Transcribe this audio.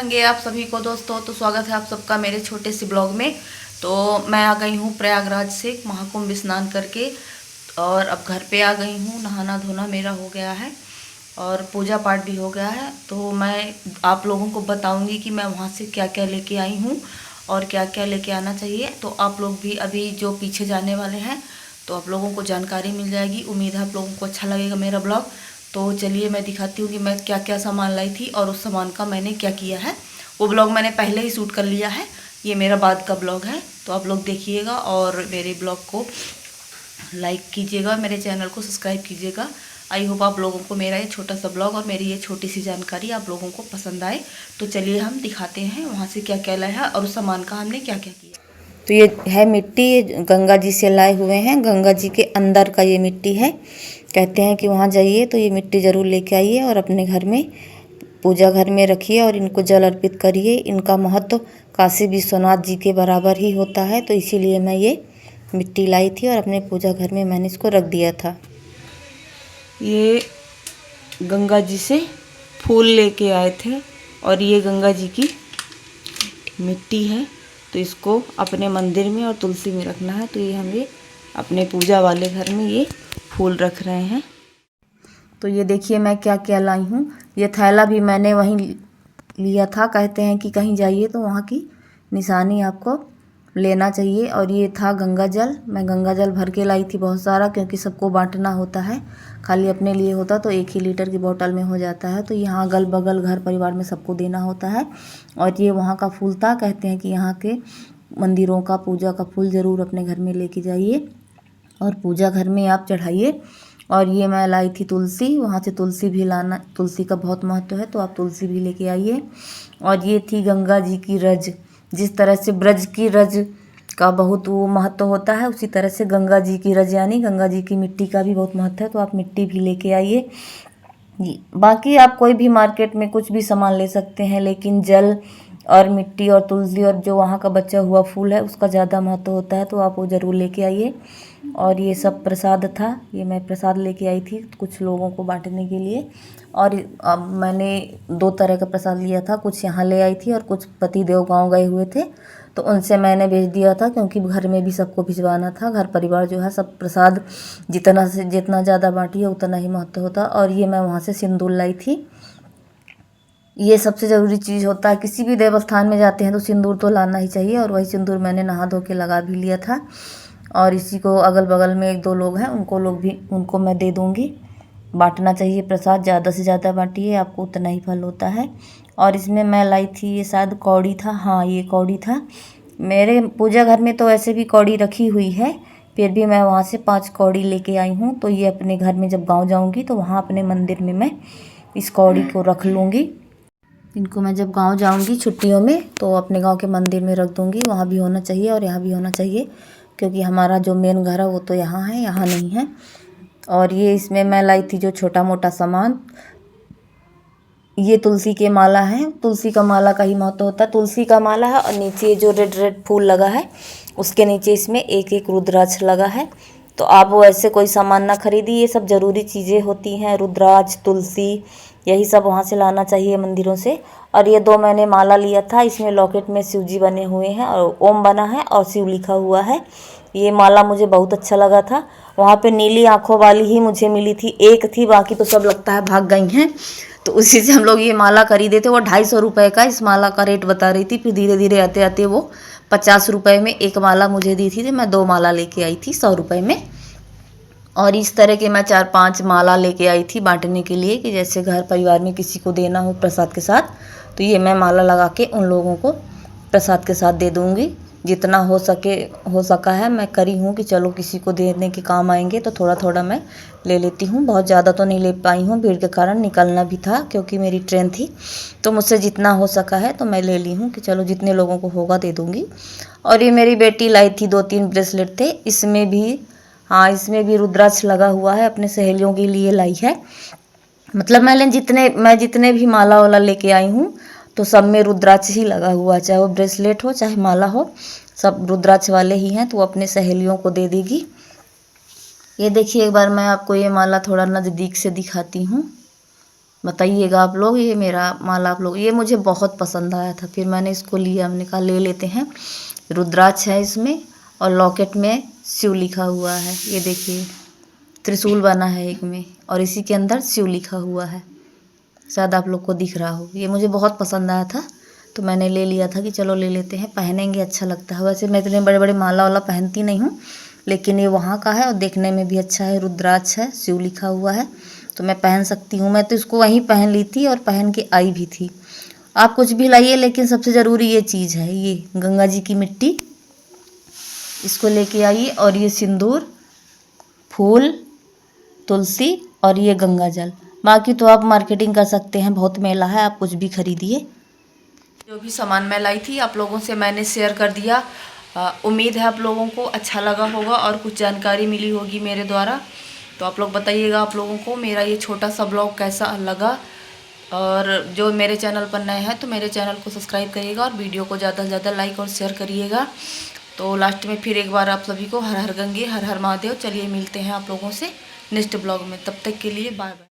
राधे आप सभी को दोस्तों। तो स्वागत है आप सबका मेरे छोटे से ब्लॉग में। तो मैं आ गई हूँ प्रयागराज से महाकुंभ स्नान करके और अब घर पे आ गई हूँ। नहाना धोना मेरा हो गया है और पूजा पाठ भी हो गया है। तो मैं आप लोगों को बताऊंगी कि मैं वहाँ से क्या क्या लेके आई हूँ और क्या क्या लेके आना चाहिए। तो आप लोग भी अभी जो पीछे जाने वाले हैं तो आप लोगों को जानकारी मिल जाएगी। उम्मीद है आप लोगों को अच्छा लगेगा मेरा ब्लॉग। तो चलिए मैं दिखाती हूँ कि मैं क्या क्या सामान लाई थी और उस सामान का मैंने क्या किया है। वो ब्लॉग मैंने पहले ही शूट कर लिया है, ये मेरा बाद का ब्लॉग है। तो आप लोग देखिएगा और मेरे ब्लॉग को लाइक कीजिएगा, मेरे चैनल को सब्सक्राइब कीजिएगा। आई होप आप लोगों को मेरा ये छोटा सा ब्लॉग और मेरी ये छोटी सी जानकारी आप लोगों को पसंद आए। तो चलिए हम दिखाते हैं वहाँ से क्या क्या लाया है और उस सामान का हमने क्या क्या किया। तो ये है मिट्टी, गंगा जी से लाए हुए हैं। गंगा जी के अंदर का ये मिट्टी है। कहते हैं कि वहाँ जाइए तो ये मिट्टी ज़रूर लेके आइए और अपने घर में पूजा घर में रखिए और इनको जल अर्पित करिए। इनका महत्व काशी विश्वनाथ जी के बराबर ही होता है। तो इसीलिए मैं ये मिट्टी लाई थी और अपने पूजा घर में मैंने इसको रख दिया था। ये गंगा जी से फूल लेके आए थे और ये गंगा जी की मिट्टी है। तो इसको अपने मंदिर में और तुलसी में रखना है। तो ये हम ये अपने पूजा वाले घर में ये फूल रख रहे हैं। तो ये देखिए मैं क्या क्या लाई हूँ। ये थैला भी मैंने वहीं लिया था। कहते हैं कि कहीं जाइए तो वहाँ की निशानी आपको लेना चाहिए। और ये था गंगा जल। मैं गंगा जल भर के लाई थी बहुत सारा, क्योंकि सबको बांटना होता है। खाली अपने लिए होता तो 1 ही लीटर की बोतल में हो जाता है। तो यहाँ अगल बगल घर परिवार में सबको देना होता है। और ये वहाँ का फूल था। कहते हैं कि यहाँ के मंदिरों का पूजा का फूल ज़रूर अपने घर में लेके जाइए और पूजा घर में आप चढ़ाइए। और ये मैं लाई थी तुलसी, वहाँ से तुलसी भी लाना, तुलसी का बहुत महत्व है तो आप तुलसी भी लेके आइए। और ये थी गंगा जी की रज। जिस तरह से ब्रज की रज का बहुत वो महत्व होता है, उसी तरह से गंगा जी की रज यानी गंगा जी की मिट्टी का भी बहुत महत्व है। तो आप मिट्टी भी लेके आइए। बाकी आप कोई भी मार्केट में कुछ भी सामान ले सकते हैं, लेकिन जल और मिट्टी और तुलसी और जो वहाँ का बचा हुआ फूल है उसका ज़्यादा महत्व होता है। तो आप वो ज़रूर लेके आइए। और ये सब प्रसाद था, ये मैं प्रसाद लेके आई थी कुछ लोगों को बांटने के लिए। और अब मैंने 2 तरह का प्रसाद लिया था, कुछ यहाँ ले आई थी और कुछ पति देव गाँव गए हुए थे तो उनसे मैंने भेज दिया था, क्योंकि घर में भी सबको भिजवाना था। घर परिवार जो है सब प्रसाद जितना से जितना ज़्यादा बांटिए उतना ही महत्व होता। और ये मैं वहाँ से सिंदूर लाई थी। ये सबसे ज़रूरी चीज़ होता है, किसी भी देवस्थान में जाते हैं तो सिंदूर तो लाना ही चाहिए। और वही सिंदूर मैंने नहा धो के लगा भी लिया था। और इसी को अगल बगल में 1-2 लोग हैं उनको मैं दे दूँगी। बांटना चाहिए प्रसाद, ज़्यादा से ज़्यादा बांटिए, आपको उतना ही फल होता है। और इसमें मैं लाई थी, ये शायद कौड़ी था, हाँ ये कौड़ी था। मेरे पूजा घर में तो ऐसे भी कौड़ी रखी हुई है, फिर भी मैं वहाँ से 5 कौड़ी लेके आई हूँ। तो ये अपने घर में जब गाँव जाऊँगी तो वहाँ अपने मंदिर में मैं इस कौड़ी को रख लूँगी। इनको मैं जब गांव जाऊंगी छुट्टियों में तो अपने गांव के मंदिर में रख दूंगी। वहाँ भी होना चाहिए और यहाँ भी होना चाहिए, क्योंकि हमारा जो मेन घर है वो तो यहाँ है, यहाँ नहीं है। और ये इसमें मैं लाई थी जो छोटा मोटा सामान। ये तुलसी के माला है, तुलसी का माला का ही महत्व होता है। तुलसी का माला है और नीचे जो रेड रेड फूल लगा है उसके नीचे इसमें एक एक रुद्राक्ष लगा है। तो आप वो ऐसे कोई सामान ना खरीदिए, ये सब ज़रूरी चीज़ें होती हैं। रुद्राक्ष, तुलसी, यही सब वहाँ से लाना चाहिए मंदिरों से। और ये 2 मैंने माला लिया था, इसमें लॉकेट में शिव जी बने हुए हैं और ओम बना है और शिव लिखा हुआ है। ये माला मुझे बहुत अच्छा लगा था। वहाँ पे नीली आँखों वाली ही मुझे मिली थी, एक थी, बाकी तो सब लगता है भाग गई हैं। तो उसी से हम लोग ये माला खरीदे थे। वो 250 रुपये का इस माला का रेट बता रही थी। फिर धीरे धीरे आते आते वो 50 रुपये में एक माला मुझे दी थी। तो मैं 2 माला लेके आई थी 100 रुपये में। और इस तरह के मैं 4-5 माला लेके आई थी बांटने के लिए, कि जैसे घर परिवार में किसी को देना हो प्रसाद के साथ, तो ये मैं माला लगा के उन लोगों को प्रसाद के साथ दे दूँगी। जितना हो सका है मैं करी हूँ कि चलो किसी को देने के काम आएंगे, तो थोड़ा थोड़ा मैं ले लेती हूँ। बहुत ज़्यादा तो नहीं ले पाई हूँ, भीड़ के कारण निकलना भी था क्योंकि मेरी ट्रेन थी। तो मुझसे जितना हो सका है तो मैं ले ली हूँ कि चलो जितने लोगों को होगा दे दूँगी। और ये मेरी बेटी लाई थी 2-3 ब्रेसलेट थे, इसमें भी, हाँ इसमें भी रुद्राक्ष लगा हुआ है, अपने सहेलियों के लिए लाई है। मतलब मैं जितने भी माला वाला लेके आई हूँ तो सब में रुद्राक्ष ही लगा हुआ है, चाहे वो ब्रेसलेट हो चाहे माला हो, सब रुद्राक्ष वाले ही हैं। तो वो अपने सहेलियों को दे देगी। ये देखिए एक बार मैं आपको ये माला थोड़ा नज़दीक से दिखाती हूँ। बताइएगा आप लोग। ये मेरा माला आप लोग, ये मुझे बहुत पसंद आया था, फिर मैंने इसको लिया। हमने कहा ले लेते हैं। रुद्राक्ष है इसमें और लॉकेट में शिव लिखा हुआ है। ये देखिए त्रिशूल बना है एक में और इसी के अंदर शिव लिखा हुआ है, शायद आप लोग को दिख रहा हो। ये मुझे बहुत पसंद आया था तो मैंने ले लिया था कि चलो ले लेते हैं, पहनेंगे, अच्छा लगता है। वैसे मैं इतने बड़े बड़े माला वाला पहनती नहीं हूँ, लेकिन ये वहाँ का है और देखने में भी अच्छा है। रुद्राक्ष है, शिव लिखा हुआ है, तो मैं पहन सकती हूँ। मैं तो इसको वहीं पहन ली थी और पहन के आई भी थी। आप कुछ भी लाइए, लेकिन सबसे ज़रूरी ये चीज़ है, ये गंगा जी की मिट्टी, इसको लेके आइए। और ये सिंदूर, फूल, तुलसी और ये गंगा जल। बाकी तो आप मार्केटिंग कर सकते हैं, बहुत मेला है, आप कुछ भी खरीदिए। जो भी सामान मैं लाई थी आप लोगों से मैंने शेयर कर दिया। उम्मीद है आप लोगों को अच्छा लगा होगा और कुछ जानकारी मिली होगी मेरे द्वारा। तो आप लोग बताइएगा आप लोगों को मेरा ये छोटा सा ब्लॉग कैसा लगा। और जो मेरे चैनल पर नए हैं तो मेरे चैनल को सब्सक्राइब करिएगा और वीडियो को ज़्यादा से ज़्यादा लाइक और शेयर करिएगा। तो लास्ट में फिर एक बार आप सभी को हर हर गंगे, हर हर महादेव। चलिए मिलते हैं आप लोगों से नेक्स्ट ब्लॉग में, तब तक के लिए बाय बाय।